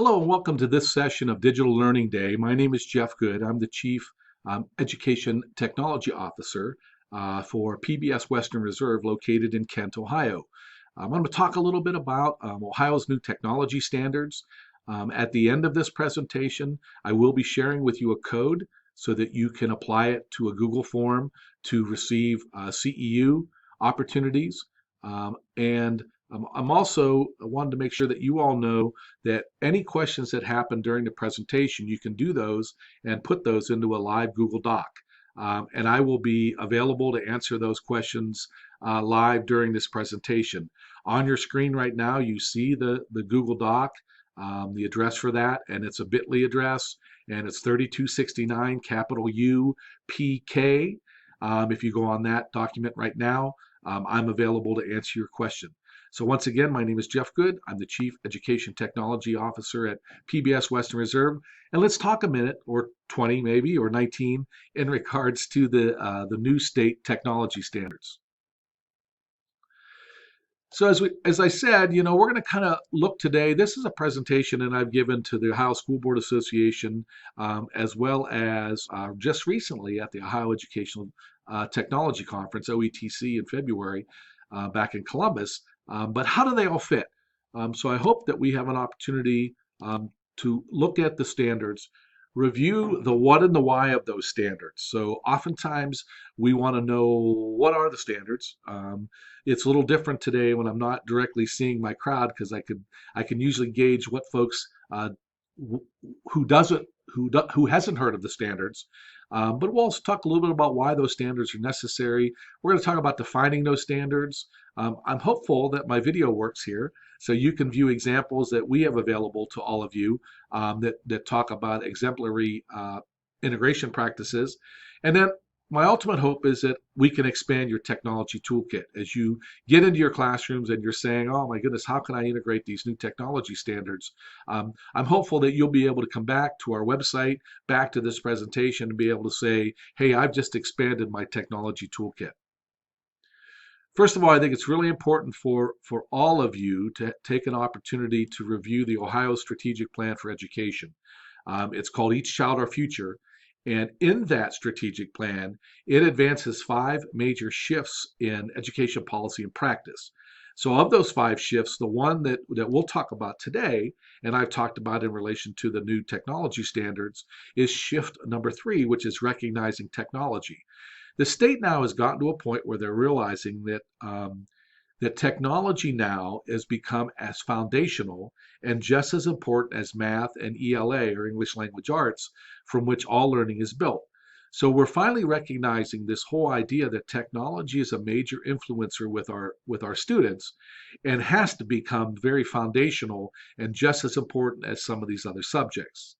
Hello and welcome to this session of Digital Learning Day. My name is Jeff Good. I'm the Chief Education Technology Officer for PBS Western Reserve located in Kent, Ohio. I'm going to talk a little bit about Ohio's new technology standards. At the end of this presentation, I will be sharing with you a code so that you can apply it to a Google form to receive CEU opportunities. And I'm also wanted to make sure that you all know that any questions that happen during the presentation, you can do those and put those into a live Google Doc. And I will be available to answer those questions live during this presentation. On your screen right now, you see the Google Doc, the address for that, and it's a bit.ly address, and it's 3269 capital U PK. If you go on that document right now, I'm available to answer your question. So once again, my name is Jeff Good. I'm the Chief Education Technology Officer at PBS Western Reserve. And let's talk a minute, or 20 maybe, or 19, in regards to the new state technology standards. So as I said, we're going to kind of look today. This is a presentation that I've given to the Ohio School Board Association, as well as just recently at the Ohio Educational Technology Conference, OETC, in February, back in Columbus. But how do they all fit? So I hope that we have an opportunity to look at the standards, review the what and the why of those standards. So oftentimes we want to know, what are the standards? It's a little different today when I'm not directly seeing my crowd, because I can usually gauge what folks who hasn't heard of the standards. But we'll also talk a little bit about why those standards are necessary. We're going to talk about defining those standards. I'm hopeful that my video works here, so you can view examples that we have available to all of you that talk about exemplary integration practices. And then my ultimate hope is that we can expand your technology toolkit as you get into your classrooms and you're saying, oh my goodness, how can I integrate these new technology standards? I'm hopeful that you'll be able to come back to our website, back to this presentation, and be able to say, hey, I've just expanded my technology toolkit. First of all, I think it's really important for all of you to take an opportunity to review the Ohio Strategic Plan for Education. It's called Each Child Our Future. And in that strategic plan, it advances 5 major shifts in education policy and practice. So of those 5 shifts, the one that we'll talk about today, and I've talked about in relation to the new technology standards, is shift number 3, which is recognizing technology. The state now has gotten to a point where they're realizing that that technology now has become as foundational and just as important as math and ELA, or English Language Arts, from which all learning is built. So we're finally recognizing this whole idea that technology is a major influencer with our students and has to become very foundational and just as important as some of these other subjects.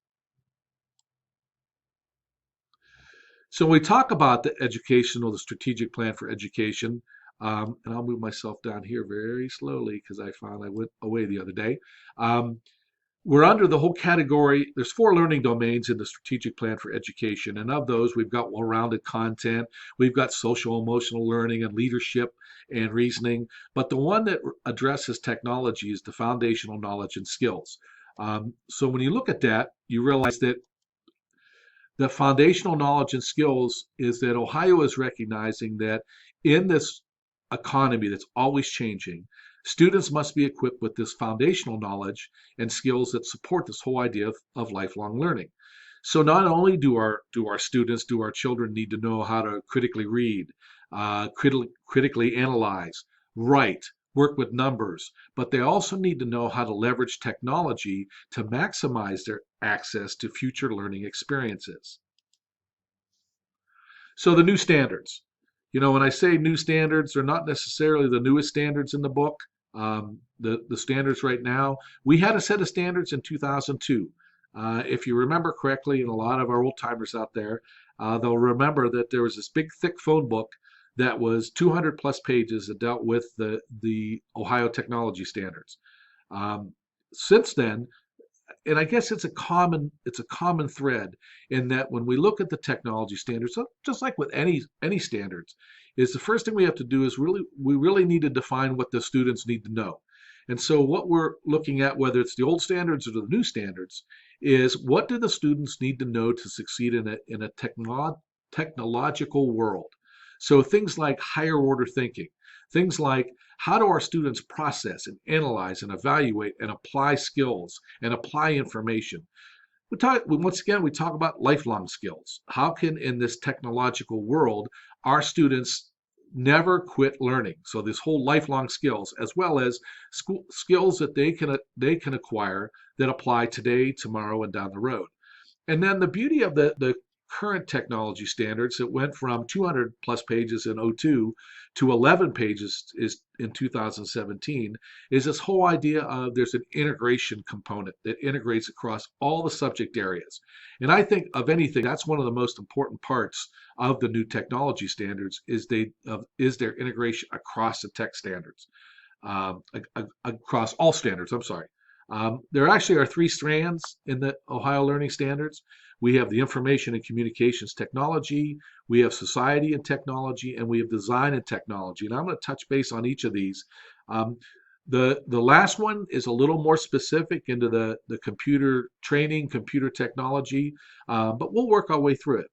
So when we talk about the strategic plan for education, and I'll move myself down here very slowly because I found I went away the other day. We're under the whole category. There's 4 learning domains in the strategic plan for education. And of those, we've got well-rounded content. We've got social emotional learning and leadership and reasoning. But the one that addresses technology is the foundational knowledge and skills. So when you look at that, you realize that the foundational knowledge and skills is that Ohio is recognizing that in this economy that's always changing, students must be equipped with this foundational knowledge and skills that support this whole idea of lifelong learning. So not only do our children need to know how to critically read, critically analyze, write, work with numbers, but they also need to know how to leverage technology to maximize their access to future learning experiences. So the new standards. When I say new standards, they're not necessarily the newest standards in the book. The standards right now, we had a set of standards in 2002. If you remember correctly, and a lot of our old timers out there, they'll remember that there was this big, thick phone book that was 200 plus pages that dealt with the Ohio technology standards. Since then, and I guess it's a common thread in that when we look at the technology standards, just like with any standards, is the first thing we have to do is we really need to define what the students need to know. And so what we're looking at, whether it's the old standards or the new standards, is what do the students need to know to succeed in a technological world? So things like higher order thinking, things like how do our students process and analyze and evaluate and apply skills and apply information? Once again, we talk about lifelong skills. How can, in this technological world, our students never quit learning? So this whole lifelong skills, as well as skills that they can acquire that apply today, tomorrow, and down the road. And then the beauty of the current technology standards, it went from 200 plus pages in '02 to 11 pages is in 2017, is this whole idea of there's an integration component that integrates across all the subject areas. And I think of anything, that's one of the most important parts of the new technology standards is their integration across the tech standards, across all standards. I'm sorry. There actually are three strands in the Ohio Learning Standards. We have the information and communications technology, we have society and technology, and we have design and technology. And I'm going to touch base on each of these. Um, the last one is a little more specific into the computer training, computer technology, but we'll work our way through it.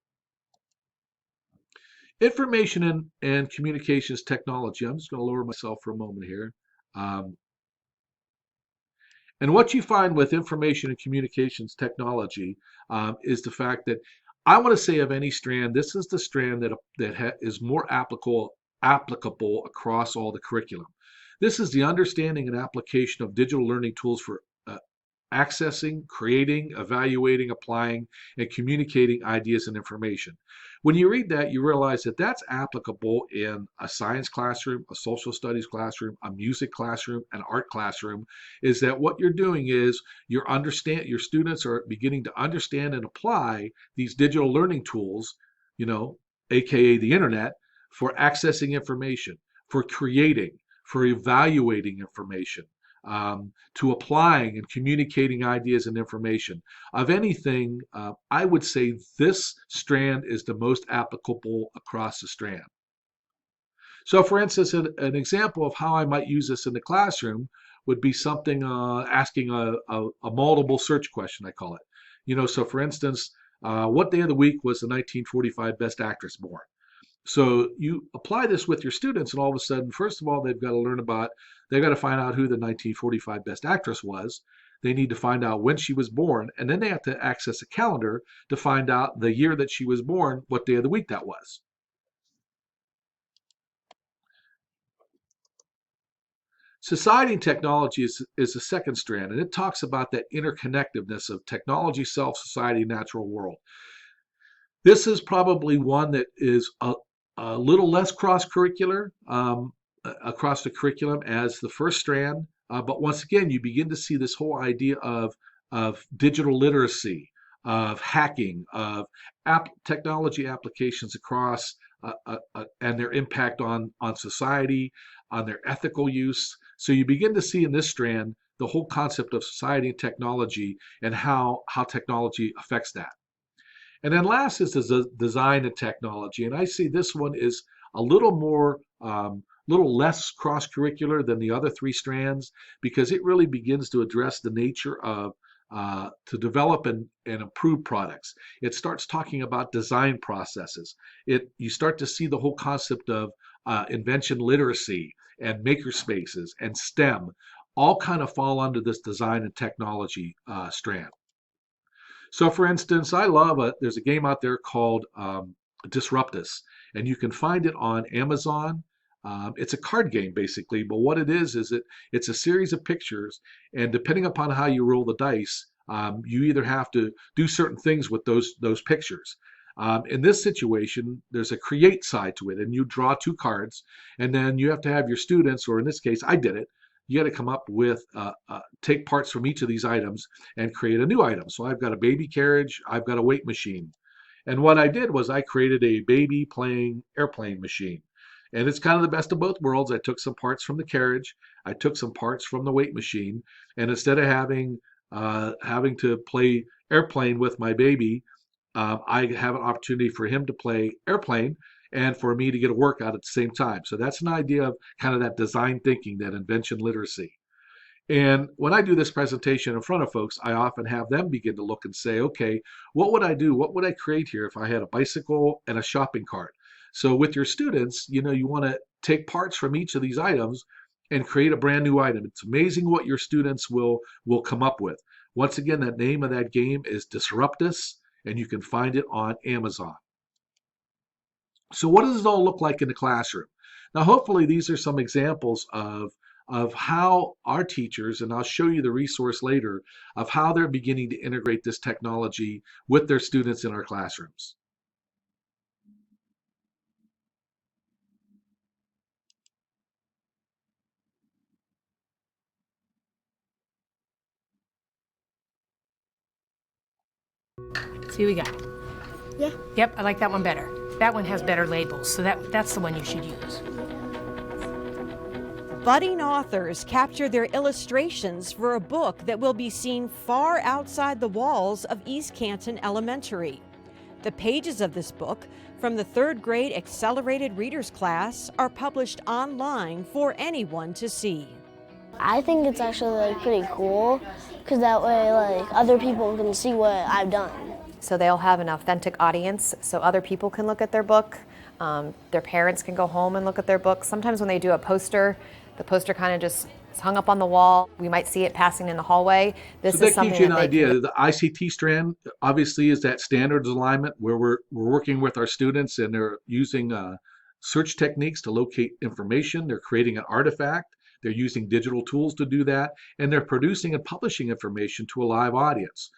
Information and communications technology. I'm just going to lower myself for a moment here. Um, And what you find with information and communications technology is the fact that I want to say of any strand, this is the strand is more applicable across all the curriculum. This is the understanding and application of digital learning tools for accessing, creating, evaluating, applying, and communicating ideas and information. When you read that, you realize that that's applicable in a science classroom, a social studies classroom, a music classroom, an art classroom. Is that what you're doing is your students are beginning to understand and apply these digital learning tools, aka the internet, for accessing information, for creating, for evaluating information, to applying and communicating ideas and information. Of anything, I would say this strand is the most applicable across the strand. So, for instance, an example of how I might use this in the classroom would be something asking a multiple search question, I call it. So for instance, what day of the week was the 1945 Best Actress born? So you apply this with your students, and all of a sudden, first of all, they've got to find out who the 1945 Best Actress was. They need to find out when she was born, and then they have to access a calendar to find out the year that she was born, what day of the week that was. Society and technology is the second strand, and it talks about that interconnectedness of technology, self, society, natural world. This is probably one that is a little less cross-curricular across the curriculum as the first strand. But once again, you begin to see this whole idea of digital literacy, of hacking, of technology applications across and their impact on society, on their ethical use. So you begin to see in this strand the whole concept of society and technology and how technology affects that. And then last is the design and technology. And I see this one is a little less cross-curricular than the other three strands because it really begins to address the nature of to develop and improve products. It starts talking about design processes. You start to see the whole concept of invention literacy and maker spaces and STEM all kind of fall under this design and technology strand. So, for instance, there's a game out there called Disruptus, and you can find it on Amazon. It's a card game basically, but what it is it's a series of pictures, and depending upon how you roll the dice, you either have to do certain things with those pictures. In this situation, there's a create side to it, and you draw two cards, and then you have to have your students, or in this case, I did it. You got to come up with take parts from each of these items and create a new item. So I've got a baby carriage, I've got a weight machine, and what I did was I created a baby playing airplane machine. And it's kind of the best of both worlds. I took some parts from the carriage, I took some parts from the weight machine, and instead of having to play airplane with my baby, I have an opportunity for him to play airplane and for me to get a workout at the same time. So that's an idea of kind of that design thinking, that invention literacy. And when I do this presentation in front of folks, I often have them begin to look and say, okay, what would I do? What would I create here if I had a bicycle and a shopping cart? So with your students, you want to take parts from each of these items and create a brand new item. It's amazing what your students will come up with. Once again, the name of that game is Disruptus, and you can find it on Amazon. So what does it all look like in the classroom? Now, hopefully these are some examples of how our teachers, and I'll show you the resource later, of how they're beginning to integrate this technology with their students in our classrooms. See what we got? Yeah. Yep, I like that one better. That one has better labels, so that's the one you should use. Budding authors capture their illustrations for a book that will be seen far outside the walls of East Canton Elementary. The pages of this book from the 3rd grade accelerated readers class are published online for anyone to see. I think it's actually pretty cool because that way other people can see what I've done. So they'll have an authentic audience so other people can look at their book. Their parents can go home and look at their book. Sometimes when they do a poster, the poster kind of just is hung up on the wall. We might see it passing in the hallway. So that gives you an idea. The ICT strand obviously is that standards alignment where we're working with our students and they're using search techniques to locate information. They're creating an artifact. They're using digital tools to do that, and they're producing and publishing information to a live audience.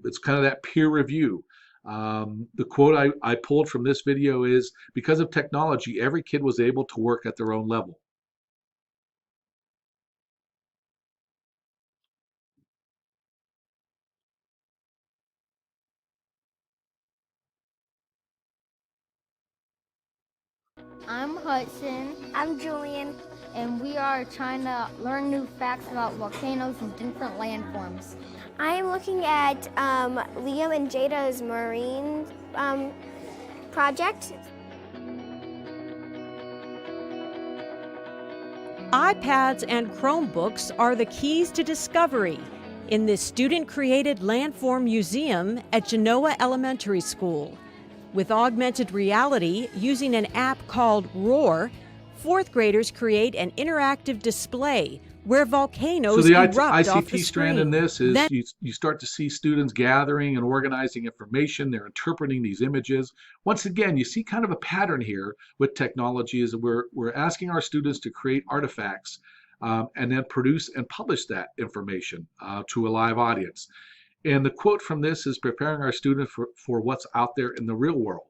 It's kind of that peer review. The quote I pulled from this video is, because of technology, every kid was able to work at their own level. I'm Hudson, I'm Julian. and we are trying to learn new facts about volcanoes and different landforms. I'm looking at Liam and Jada's marine project. iPads and Chromebooks are the keys to discovery in this student-created Landform Museum at Genoa Elementary School. With augmented reality using an app called Roar, 4th graders create an interactive display where volcanoes So the erupt off the ICT strand screen. in this is you start to see students gathering and organizing information. They're interpreting these images. Once again, you see kind of a pattern here with technology is we're asking our students to create artifacts and then produce and publish that information to a live audience. And the quote from this is preparing our students for what's out there in the real world.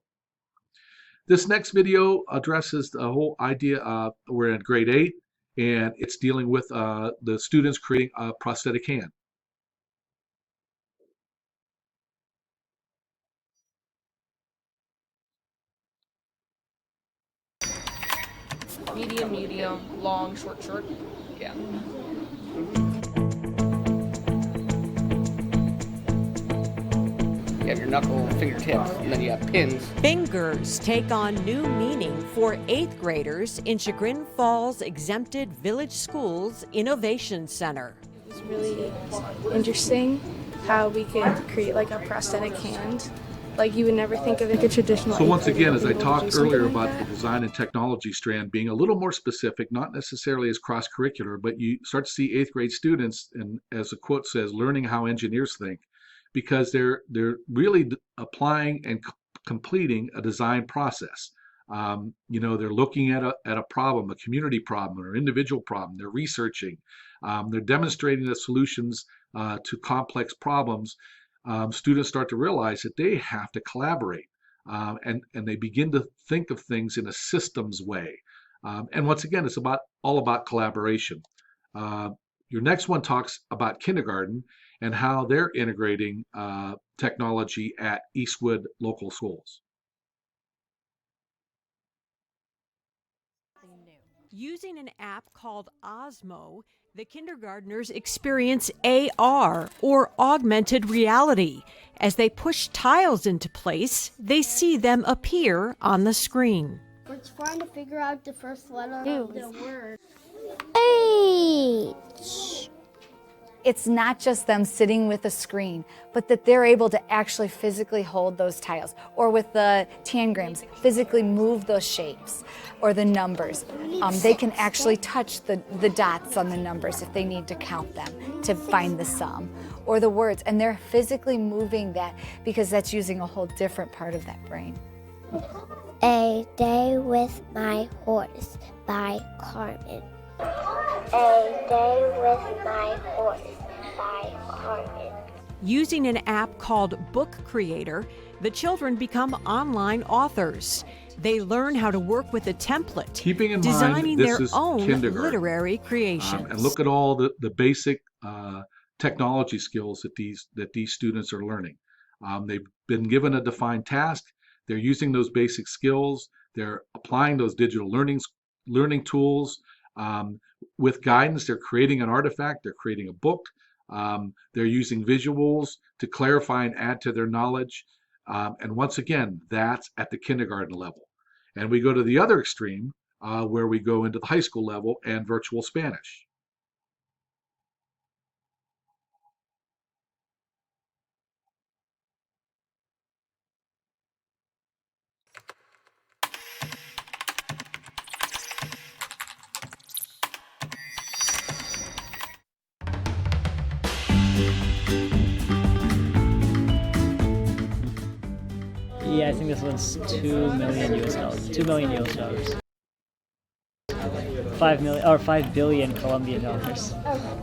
This next video addresses the whole idea we're in grade 8, and it's dealing with the students creating a prosthetic hand. Medium, long, short. Yeah. You have your knuckle fingertips, and then you have pins. Fingers take on new meaning for 8th graders in Chagrin Falls Exempted Village Schools Innovation Center. It was really interesting how we could create a prosthetic hand. You would never think of a traditional. So once again, as I talked earlier like about that. the design and technology strand being a little more specific, not necessarily as cross-curricular, but you start to see 8th grade students, and as the quote says, learning how engineers think, because they're really applying and completing a design process. They're looking at a problem, a community problem, or individual problem. They're researching. They're demonstrating the solutions to complex problems. Students start to realize that they have to collaborate, and they begin to think of things in a systems way. And once again, it's all about collaboration. Your next one talks about kindergarten and how they're integrating technology at Eastwood local schools. Using an app called Osmo, the kindergartners experience AR, or augmented reality. As they push tiles into place, they see them appear on the screen. We're trying to figure out the first letter of the word. H. it's not just them sitting with a screen, but that they're able to actually physically hold those tiles, or with the tangrams, physically move those shapes or the numbers. They can actually touch the dots on the numbers if they need to count them to find the sum, or the words, and they're physically moving that because that's using a whole different part of that brain. A Day with My Horse by Carmen. A Day with My Horse by Carmen. Using an app called Book Creator, the children become online authors. They learn how to work with a template, Keeping in designing mind this their is own kindergarten. literary creations. And look at all the basic technology skills that these students are learning. They've been given a defined task. They're using those basic skills. They're applying those digital learning tools. With guidance, they're creating an artifact. They're creating a book. They're using visuals to clarify and add to their knowledge. And once again, that's at the kindergarten level. And we go to the other extreme, where we go into the high school level and virtual Spanish. Yeah, I think this one's $2 million US. 2 million US dollars. 5 million or 5 billion Colombian dollars.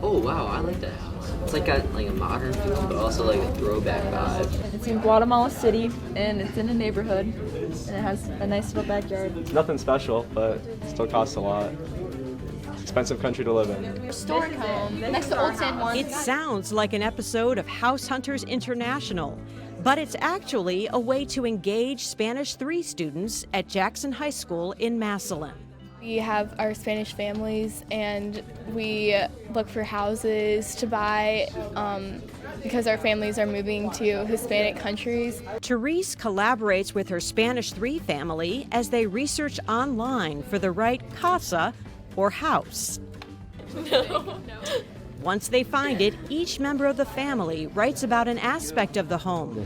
Oh wow, I like that house. It's like got like a modern feel, but also like a throwback vibe. It's in Guatemala City, and it's in a neighborhood, and it has a nice little backyard. It's nothing special, but it still costs a lot. It's an expensive country to live in. Historic home next to Old San Juan. It sounds like an episode of House Hunters International, but it's actually a way to engage Spanish 3 students at Jackson High School in Massillon. We have our Spanish families, and we look for houses to buy because our families are moving to Hispanic countries. Therese collaborates with her Spanish 3 family as they research online for the right casa or house. No. Once they find it, each member of the family writes about an aspect of the home.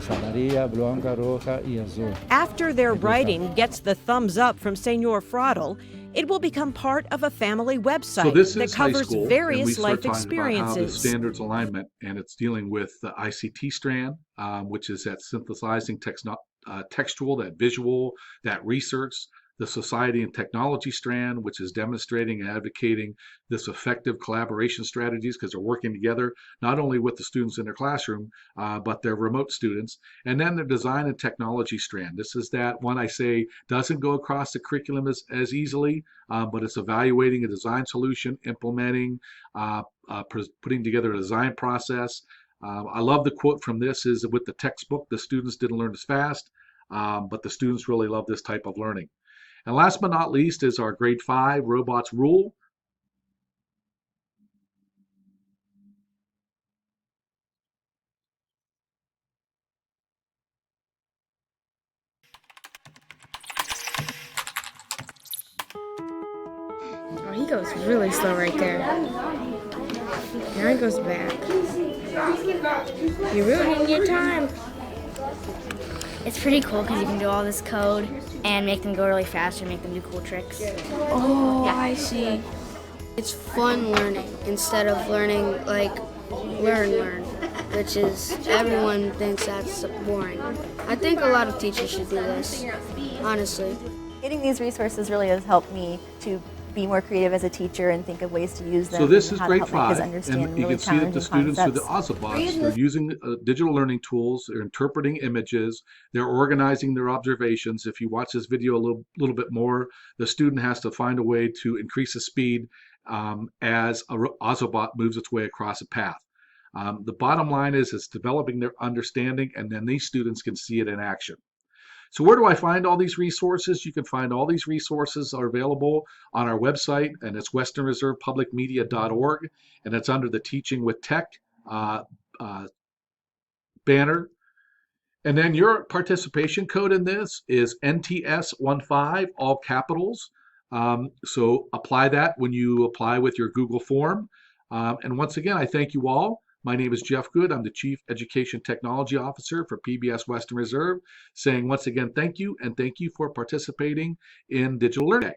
After their writing gets the thumbs up from Senor Fraudel, it will become part of a family website that covers various life experiences. About how the standards alignment, and it's dealing with the ICT strand, which is that synthesizing textual, that visual, that research. The Society and Technology strand, which is demonstrating and advocating this effective collaboration strategies because they're working together, not only with the students in their classroom, but their remote students. And then the Design and Technology strand. This is that one I say doesn't go across the curriculum as easily, but it's evaluating a design solution, implementing, putting together a design process. I love the quote from this is with the textbook, the students didn't learn as fast, but the students really love this type of learning. And last but not least is our grade 5 robots rule. Oh, he goes really slow right there. Now he goes back. You're ruining your time. It's pretty cool because you can do all this code and make them go really fast and make them do cool tricks. Oh, yeah. I see. It's fun learning instead of learning like learn, which is everyone thinks that's boring. I think a lot of teachers should do this, honestly. Getting these resources really has helped me to be more creative as a teacher and think of ways to use them. So this is and how grade to help my kids 5, understand and you really can see that the students with the concepts. Ozobots, they're using digital learning tools, they're interpreting images, they're organizing their observations. If you watch this video a little bit more, the student has to find a way to increase the speed as a Ozobot moves its way across a path. The bottom line is it's developing their understanding, and then these students can see it in action. So where do I find all these resources? You can find all these resources are available on our website, and it's westernreservepublicmedia.org, and it's under the Teaching with Tech banner. And then your participation code in this is NTS15, all capitals. So apply that when you apply with your Google form. And once again, I thank you all My name is Jeff Good. I'm the Chief Education Technology Officer for PBS Western Reserve, saying once again thank you, and thank you for participating in Digital Learning Day.